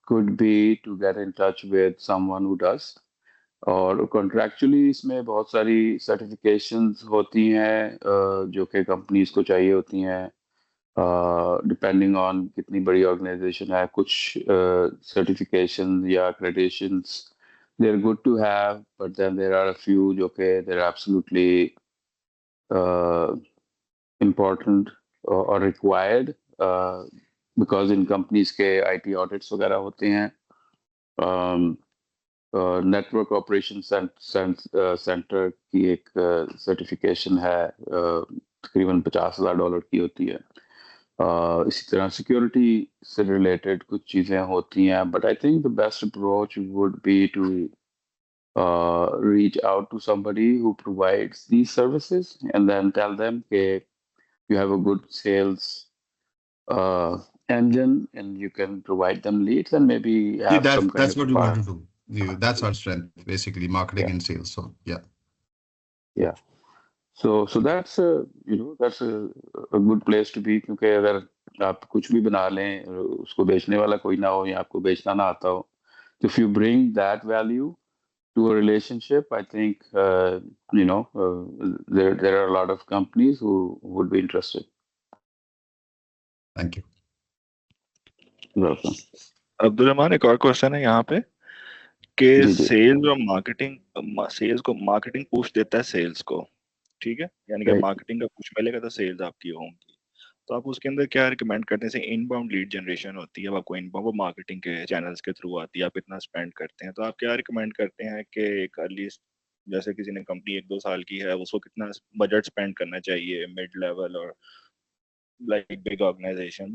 Speaker 2: could be to get in touch with someone who does. और कॉन्ट्रैक्चुअली इसमें बहुत सारी सर्टिफिकेशंस होती हैं जो कि कंपनीज को चाहिए होती हैं डिपेंडिंग ऑन कितनी बड़ी ऑर्गेनाइजेशन है कुछ सर्टिफिकेशन या accreditations they are good to have but then there are a few जो कि they're absolutely important or required because in companies के IT audits वगैरह होते हैं नेटवर्क ऑपरेशन सेंटर की एक सर्टिफिकेशन है तकरीबन $50,000 की होती है इसी तरह सिक्योरिटी से रिलेटेड कुछ चीज़ें होती हैं but I think the best approach would be to reach out to somebody who provides these services and then tell them that you have a good sales engine and you can provide them leads and maybe
Speaker 5: See,
Speaker 2: have some kind
Speaker 5: that's
Speaker 2: of
Speaker 5: what
Speaker 2: a
Speaker 5: we want
Speaker 2: part.
Speaker 5: to do. That's our strength, basically, marketing and sales. So yeah.
Speaker 2: Yeah. So that's a that's a good place to be क्योंकि अगर आप कुछ भी बना लें उसको बेचने वाला कोई ना हो या आपको बेचना ना आता हो तो if you bring that value to a relationship I think there are a lot of companies who would be interested.
Speaker 5: Thank you.
Speaker 2: Welcome.
Speaker 3: Abdul Rahman, एक और क्वेश्चन है यहाँ पे कि
Speaker 2: जी जी
Speaker 3: सेल्स और मार्केटिंग, सेल्स को मार्केटिंग पुश देता है सेल्स को, ठीक है, यानी कि
Speaker 2: right.
Speaker 3: मार्केटिंग का पुश मिलेगा तो सेल्स आपकी होंगी, तो आप उसके अंदर क्या रिकमेंड करते हैं? जैसे इनबाउंड लीड जनरेशन होती है, अब आपको इनबाउंड वो मार्केटिंग के चैनल्स के थ्रू आती है, आप इतना स्पेंड करते हैं, तो आप क्या रिकमेंड करते हैं कि एक अर्ली, जैसे किसी ने कंपनी 1-2 साल की है, उसको कितना बजट स्पेंड करना चाहिए, मिड लेवल और लाइक बिग ऑर्गेनाइजेशन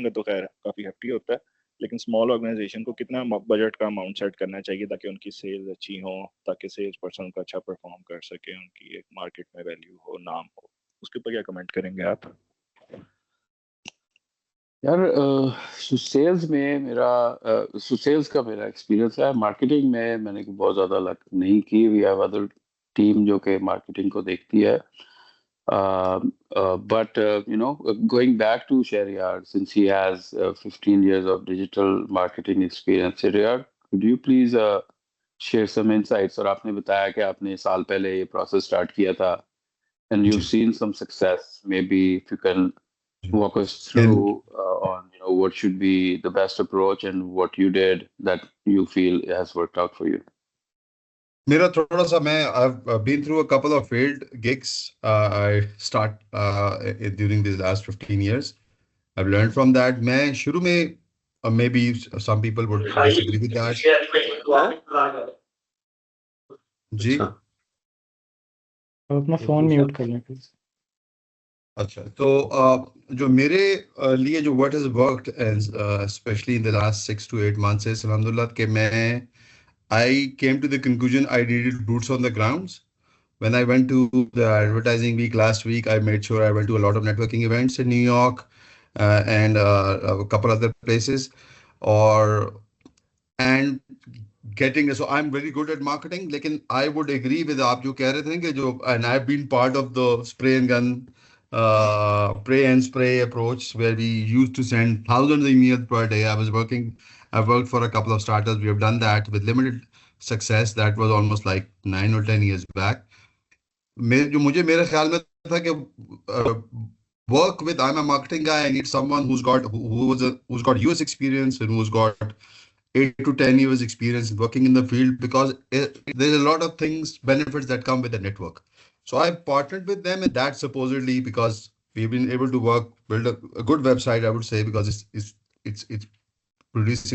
Speaker 3: का तो खैर काफी hefty होता है, लेकिन स्मॉल ऑर्गेनाइजेशन को कितना बजट का अमाउंट सेट करना चाहिए ताकि उनकी सेल्स अच्छी हो, ताकि सेल्स पर्सन का अच्छा परफॉर्म कर सके, उनकी एक मार्केट में वैल्यू हो, नाम हो, उसके ऊपर क्या कमेंट करेंगे आप?
Speaker 2: यार सेल्स में मेरा सेल्स का मेरा एक्सपीरियंस है मार्केटिंग में मैंने बहुत ज़्यादा लक नहीं की वी हैव अदर टीम जो कि मार्केटिंग को देखती है but going back to Shahryar since he has 15 years of digital marketing experience Shahryar could you please share some insights और आपने बताया कि आपने साल पहले ये process start किया था and you've
Speaker 5: ji.
Speaker 2: seen some success maybe if you can walk us
Speaker 5: And
Speaker 2: through on what should be the best approach and what you did that you feel has worked out for you.
Speaker 5: मेरा थोड़ा सा I've been through a couple of failed gigs. I start during these last 15 years. I've learned from that. मैं शुरू में maybe some people would disagree with that. जी.
Speaker 1: आप अपना phone mute कर लें प्लीज.
Speaker 5: अच्छा, तो जो मेरे लिए जो what has worked especially in the last 6 to 8 months is alhamdulillah कि मैं I came to the conclusion I needed boots on the grounds. When I went to the advertising week last week, I made sure I went to a lot of networking events in New York and a couple other places. And so I'm very good at marketing. लेकिन I would agree with आप जो कह रहे थे कि and I've been part of the spray and gun, pray and spray approach where we used to send thousands of emails per day. I've worked for a couple of startups. We have done that with limited success. That was almost like 9 or 10 years back. मेरे ख्याल में था कि work with, I'm a marketing guy. I need someone who's got US experience and who's got 8 to 10 years experience working in the field because there's a lot of benefits that come with the network. So I partnered with them, and that supposedly because we've been able to build a good website, I would say, because it's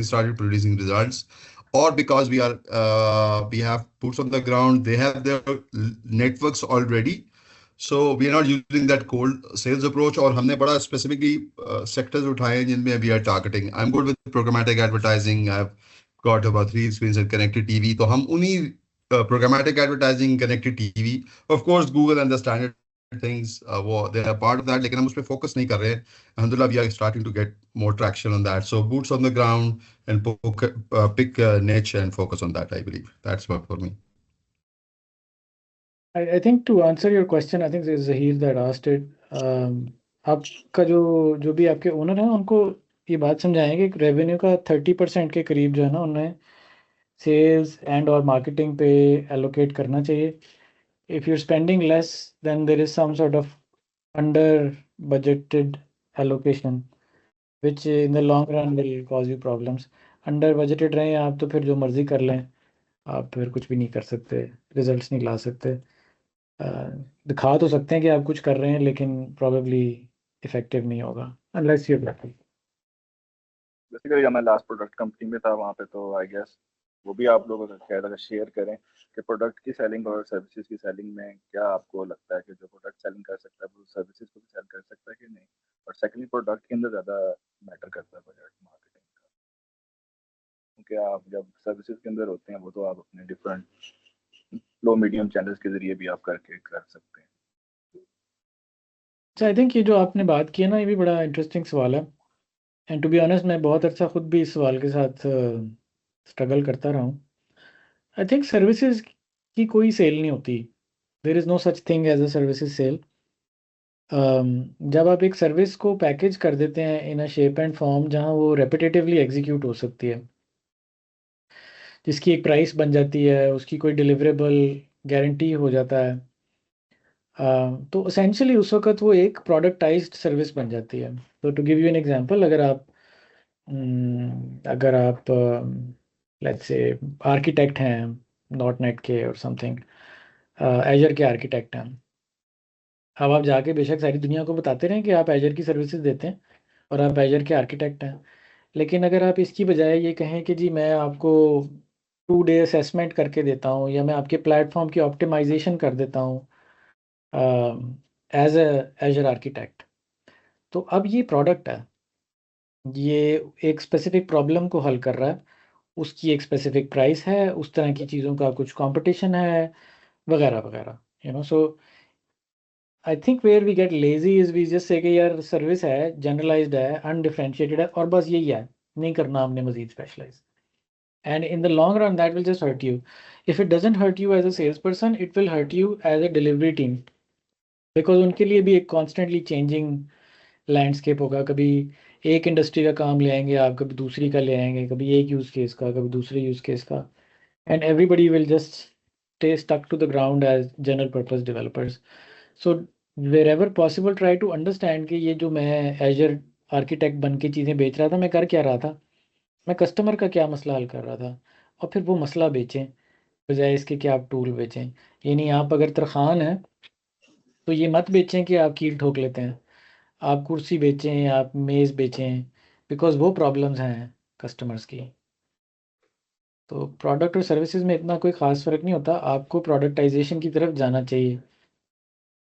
Speaker 5: started producing results, or because we have boots on the ground. They have their networks already. So we are not using that cold sales approach. और हमने बड़ा specifically sectors उठाए हैं जिनमें we are targeting. I'm good with programmatic advertising. I've got about 3 experience in connected TV. तो हम उन्हीं programmatic advertising, connected TV, of course Google and the standard things, they are part of that. लेकिन हम उस पे focus नहीं कर रहे हैं. Alhamdulillah, we are starting to get more traction on that. So boots on the ground and pick a niche and focus on that. I believe that's work for me.
Speaker 1: I think to answer your question, I think there's Zahir that asked it. आपका जो भी आपके owner हैं उनको ये बात समझाएं कि रेवेन्यू का 30% के करीब जो है ना उन्हें सेल्स एंड और मार्केटिंग पे एलोकेट करना चाहिए. If you're spending less, then there is some sort of under budgeted allocation, which in the long run will cause you problems. Under budgeted रहे आप तो फिर जो मर्जी कर लें, आप फिर कुछ भी नहीं कर सकते, रिजल्ट्स नहीं ला सकते. दिखा तो सकते हैं कि आप कुछ कर रहे हैं, लेकिन probably इफेक्टिव नहीं होगा unless you're lucky.
Speaker 3: बेसिकली जब मैं लास्ट प्रोडक्ट कंपनी में था वहाँ पे तो आई गेस वो भी आप लोगों को शायद अगर शेयर करें कि प्रोडक्ट की सेलिंग और सर्विसेज की सेलिंग में क्या आपको लगता है कि जो प्रोडक्ट सेलिंग कर सकता है वो सर्विसेज को भी सेल कर सकता है कि नहीं, और सेकेंडली प्रोडक्ट के अंदर ज़्यादा मैटर करता है बजट मार्केटिंग का, क्योंकि आप जब सर्विसेज के अंदर होते हैं वो तो आप अपने डिफरेंट लो मीडियम चैनल्स के जरिए भी आप करके कर सकते हैं.
Speaker 1: अच्छा, आई थिंक ये जो आपने बात की है ना, ये भी बड़ा इंटरेस्टिंग सवाल है. एंड टू बी ऑनेस्ट, मैं बहुत अच्छा खुद भी इस सवाल के साथ स्ट्रगल करता रहा हूँ. आई थिंक सर्विसेज की कोई सेल नहीं होती. There is no such thing as a services sale. जब आप एक सर्विस को पैकेज कर देते हैं in a shape and form जहाँ वो रेपिटेटिवली एग्जीक्यूट हो सकती है, जिसकी एक प्राइस बन जाती है, उसकी कोई डिलीवरेबल गारंटी हो जाता है, तो असेंशली उस वक्त वो एक प्रोडक्टाइज्ड सर्विस बन जाती है. तो to give you an example, अगर आप लेट्स से आर्किटेक्ट हैं डॉट नेट के और समथिंग, एजर के आर्किटेक्ट हैं. अब आप जाके बेशक सारी दुनिया को बताते रहें कि आप एजर की सर्विसेज देते हैं और आप एजर के आर्किटेक्ट हैं, लेकिन अगर आप इसकी बजाय ये कहें कि जी मैं आपको 2 डे असेसमेंट करके देता हूँ, या मैं आपके प्लेटफॉर्म की ऑप्टिमाइजेशन कर देता हूँ एज एजर आर्किटेक्ट, तो अब ये प्रोडक्ट है, ये एक स्पेसिफिक प्रॉब्लम को हल कर रहा है, उसकी एक स्पेसिफिक प्राइस है, उस तरह की चीज़ों का कुछ कंपटीशन है, वगैरह वगैरह. So I think where we get lazy is we just say कि यार सर्विस है, जनरलाइज्ड है, अनडिफरेंशिएटेड है, और बस यही है, नहीं करना हमने मजीद specialise. And in the long run, that will just hurt you. If it doesn't hurt you as a salesperson, it will hurt you as a delivery team. Because उनके लिए भी एक constantly changing landscape होगा. कभी एक industry का काम ले आएंगे आप, कभी दूसरी का ले आएंगे, कभी एक यूज़ केस का, कभी दूसरे यूज़ केस का. And everybody will just stay stuck to the ground as general purpose developers. So wherever possible, try to understand कि ये जो मैं Azure architect बन के चीज़ें बेच रहा था, मैं कर क्या रहा था, मैं कस्टमर का क्या मसला हल कर रहा था, और फिर वो मसला बेचें बजाय इसके कि आप टूल बेचें. यानी आप अगर तरखान हैं तो ये मत बेचें कि आप कील ठोक लेते हैं, आप कुर्सी बेचें, आप मेज़ बेचें, बिकॉज वो प्रॉब्लम्स हैं कस्टमर्स की. तो प्रोडक्ट और सर्विसेज में इतना कोई ख़ास फ़र्क नहीं होता. आपको प्रोडक्टाइजेशन की तरफ जाना चाहिए.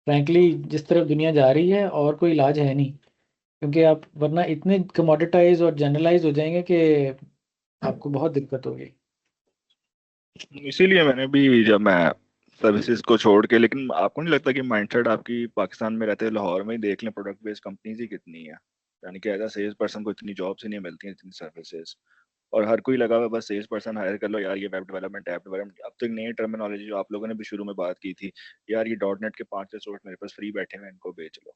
Speaker 1: फ्रैंकली जिस तरफ दुनिया जा रही है, और कोई इलाज है नहीं, क्योंकि आप वरना इतने कमोडिटाइज और जनरलाइज हो जाएंगे कि आपको बहुत दिक्कत होगी.
Speaker 3: इसीलिए मैंने भी जब मैं सर्विसेज को छोड़ के, लेकिन आपको नहीं लगता कि माइंडसेट आपकी पाकिस्तान में रहते लाहौर में ही देख लें, प्रोडक्ट बेस्ड कंपनीज ही कितनी है, यानी कि एज अ सेल्स पर्सन को इतनी जॉब्स ही नहीं मिलती इतनी सर्विसेज, और हर कोई लगा हुआ बस सेल्स पर्सन हायर कर लो यार, ये वेब डेवलपमेंट ऐप डेवलपमेंट. अब तो एक नई टर्मिनोलॉजी जो आप लोगों ने भी शुरू में बात की थी, यार ये डॉट नेट के 5 रिसोर्स मेरे पास फ्री बैठे हुए, इनको बेच लो.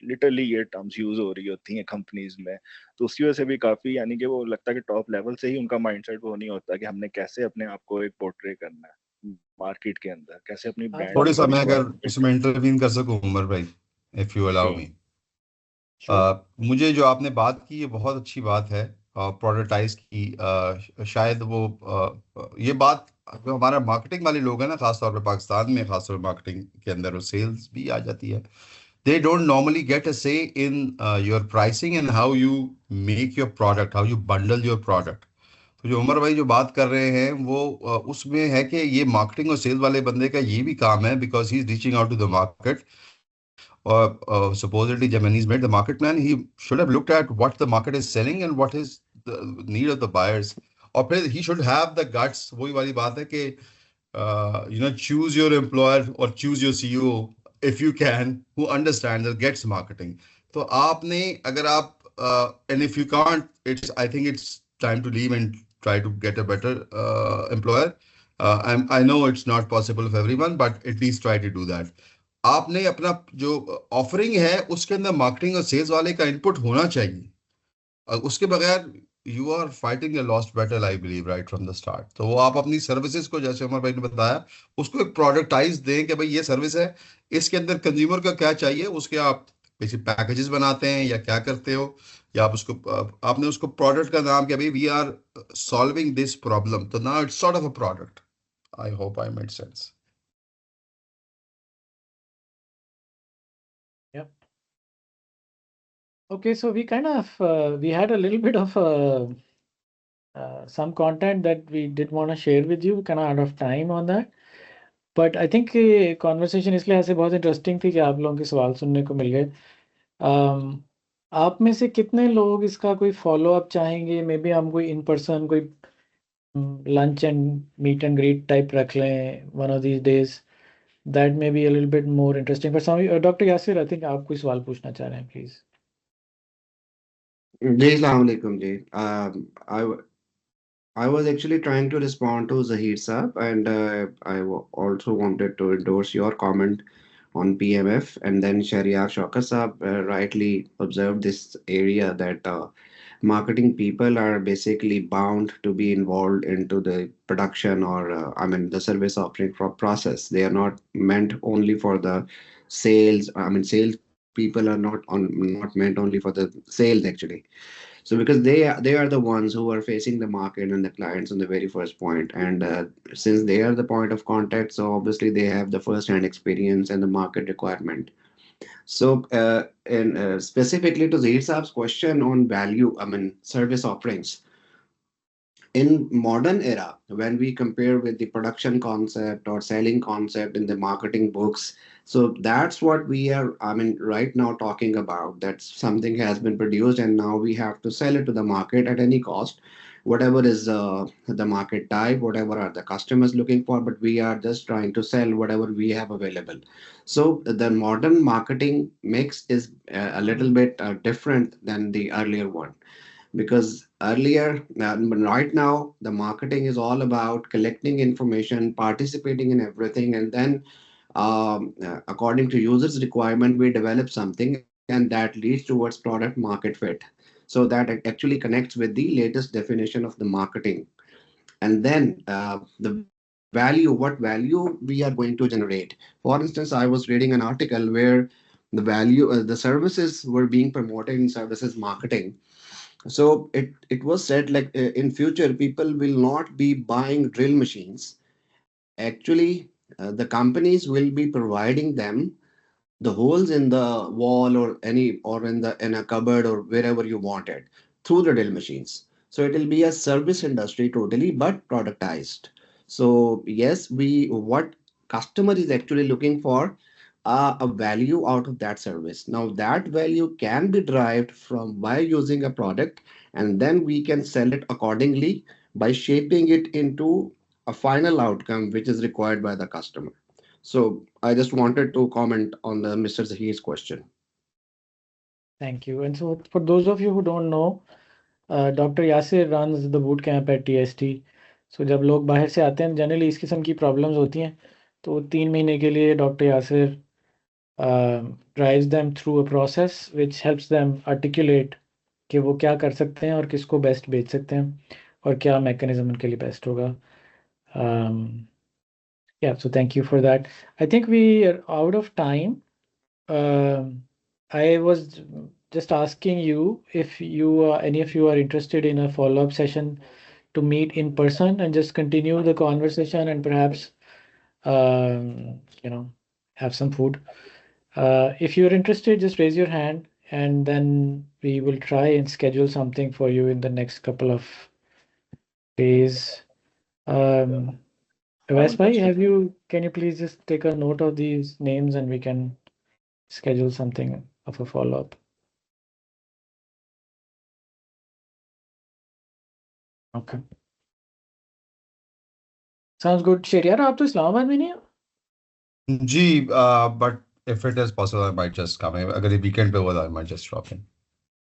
Speaker 3: लिटरली ये टर्म्स यूज हो रही होती हैं कंपनीज में, तो उसकी वजह से भी काफी, यानी कि वो लगता है कि टॉप लेवल से ही उनका माइंडसेट वो नहीं होता कि हमने कैसे अपने आप को एक पोर्ट्रे करना है मार्केट के अंदर, कैसे अपनी ब्रांड.
Speaker 5: थोड़ी सा मैं अगर इसमें इंटरवीन कर सकूं उमर भाई, इफ यू अलाउ मी. मुझे जो आपने बात की ये बहुत अच्छी बात है, प्रोडक्टाइज की. शायद वो ये बात जो हमारा मार्केटिंग वाले लोग हैं ना, खासतौर पे पाकिस्तान में, खासतौर पे मार्केटिंग के अंदर वो सेल्स भी आ जाती है. They don't normally get a say in your pricing and how you make your product, how you bundle your product. तो जो उमर भाई जो बात कर रहे हैं वो उसमें है कि ये मार्केटिंग और सेल्स वाले बंदे का ये भी काम है, because he is reaching out to the market. Or supposedly when he's made the market man, he should have looked at what the market is selling and what is the need of the buyers. Or he should have the guts. वही वाली बात है कि choose your employer or choose your CEO if you can, who understands and gets marketing. तो आपने अगर आप and if you can't, I think it's time to leave and try to get a better employer. I know it's not possible for everyone, but at least try to do that. आपने अपना जो offering है उसके अंदर marketing और sales वाले का input होना चाहिए. उसके बगैर you are fighting a lost battle, I believe, right from the start. तो वो आप अपनी सर्विसेज को, जैसे उमर भाई ने बताया, उसको एक प्रोडक्टाइज दें कि भाई ये सर्विस है, इसके अंदर कंज्यूमर का क्या चाहिए, उसके आप बेसिक पैकेजेस बनाते हैं या क्या करते हो, या आप उसको आपने उसको प्रोडक्ट का नाम किया, भाई we are solving this problem, तो now it's sort of a product. I hope I made sense.
Speaker 1: Yep. Okay, so we kind of we had a little bit of some content that we did want to share with you, kind of out of time on that. But I think conversation इसलिए ऐसे बहुत interesting थी कि आप लोगों के सवाल सुनने को मिल गए. आप में से कितने लोग इसका कोई फॉलो अप चाहेंगे? मे बी हम कोई इन पर्सन कोई lunch and meet and greet type रख लें one of these days. That may be a little bit more interesting for some of you. Dr. Yasir, I think आप कोई सवाल पूछना चाह रहे हैं, please.
Speaker 6: जी अस्सलाम वालेकुम जी. I was actually trying to respond to Zahir Saab, and also wanted to endorse your comment on PMF. And then Shahryar Shaukat Saab rightly observed this area that marketing people are basically bound to be involved into the production or the service offering process. They are not meant only for the sales. Sales people are not meant only for the sales actually. So because they are the ones who are facing the market and the clients on the very first point, and since they are the point of contact, so obviously they have the first hand experience and the market requirement. So and specifically to Zahir Saab's question on value, service offerings in modern era, when we compare with the production concept or selling concept in the marketing books, so that's what we are right now talking about, that something has been produced and now we have to sell it to the market at any cost, whatever is the market type, whatever are the customers looking for, but we are just trying to sell whatever we have available. So the modern marketing mix is a little bit different than the earlier one, because earlier right now the marketing is all about collecting information, participating in everything, and then according to users requirement we develop something, and that leads towards product market fit. So that it actually connects with the latest definition of the marketing. And then the value, what value we are going to generate. For instance, I was reading an article where the services were being promoted in services marketing. So it was said like in future people will not be buying drill machines. Actually, the companies will be providing them the holes in the wall or any or in a cupboard or wherever you want it through the drill machines. So it will be a service industry totally, but productized. So yes, we what customer is actually looking for a value out of that service. Now that value can be derived from by using a product, and then we can sell it accordingly by shaping it into a final outcome which is required by the customer. So I just wanted to comment on the Mr. Zahir's question.
Speaker 1: Thank you. And so for those of you who don't know, Dr. Yasir runs the boot camp at TST. So जब लोग बाहर से आते हैं generally इस किस्म की problems होती हैं, तो 3 महीने के लिए doctor Yasir drives them through a process which helps them articulate कि वो क्या कर सकते हैं और किसको बेस्ट बेच सकते हैं और क्या मैकेनिज्म उनके लिए बेस्ट होगा. Yeah, so thank you for that. I think we are out of time. I was just asking you if you any of you are interested in a follow-up session to meet in person and just continue the conversation and perhaps have some food. If you're interested, just raise your hand and then we will try and schedule something for you in the next couple of days. Avais bhai, can you please just take a note of these names and we can schedule something of a follow-up? Okay. Sounds good. Shahryar, आप तो इस्लामाबाद में नहीं हो?
Speaker 5: जी, but if it is possible, I might just come. अगर ये weekend पे हुआ था, I might just drop in.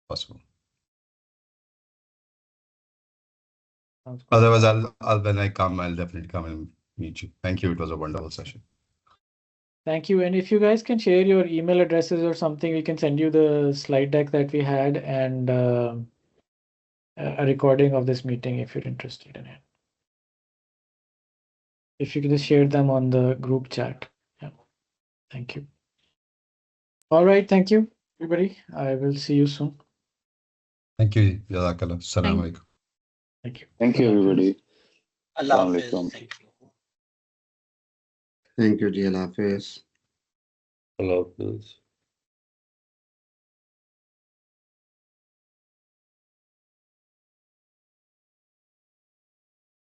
Speaker 5: Possible.
Speaker 1: Sounds good.
Speaker 5: Otherwise, when I come, I'll definitely come and meet you. Thank you. It was a wonderful session.
Speaker 1: Thank you. And if you guys can share your email addresses or something, we can send you the slide deck that we had, and a recording of this meeting if you're interested in it. If you could just share them on the group chat. Yeah. Thank you. All right. Thank you, everybody. I will see you soon.
Speaker 5: Thank you. Jazakallah. Assalamu alaikum.
Speaker 1: Thank you.
Speaker 2: Thank you, everybody.
Speaker 7: Allah
Speaker 2: Assalamu
Speaker 7: Hafiz.
Speaker 2: alaikum.
Speaker 7: Thank you.
Speaker 6: Thank you, Ji. Allah Hafiz.
Speaker 8: Allah Hafiz.